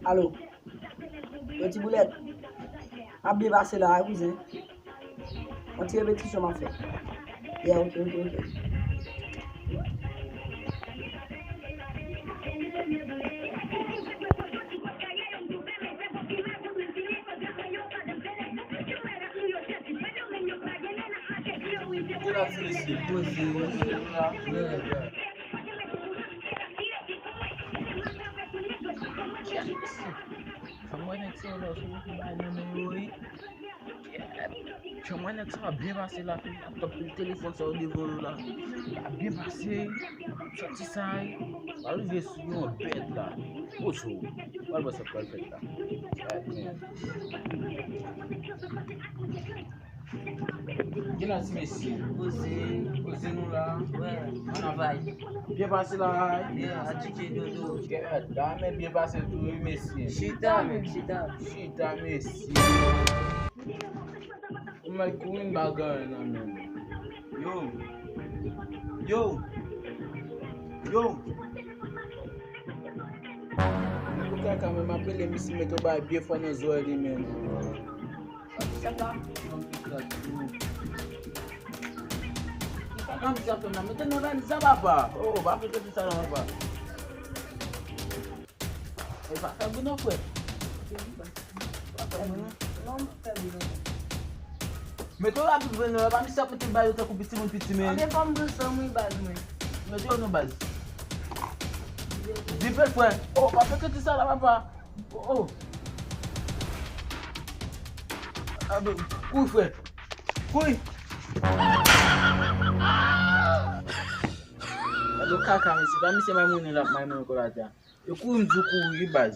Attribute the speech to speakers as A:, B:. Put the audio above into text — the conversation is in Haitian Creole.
A: Allô? Petit boulette. A bien passé là, cousin. On tire répétition, m'a fait. Yeah, ok.
B: Someone next to us, someone next to bien passé là, top le téléphone sur le niveau là, bien passé, sorti ça, arrivé sur une bête là, oh chaud, what was the perfect là, qui n'a si messi, osé nous là,
C: Ouais, on en va.
B: bien passé là,
C: Yeah, à DJ Dodo.
B: là, mais bien passé tout messi,
C: Chita, mec, chita.
B: chita messi. My queen bagay na men. Yo. Mwen ka men apele misi meto ba biye fwane zo li men. Saka. Saka mi sa fena, meten no ran sa baba. Oh, ba pe ke sa baba. E ba ka buno fwe.
C: Non, pas bien.
B: Meto la tout ven ba mi sa pete ba yo ta ku piti men.
C: On est pas de ça, moi, base, moi.
B: Meto yo no baz. Zipel fwe. Oh, ba pe ke sa la baba. Oh. Abe, kuy fwe. Kuy. Ado kaka mi si, ba mi se may mounen la may mounen ko la jan. Yo kuy mdou kuy baz.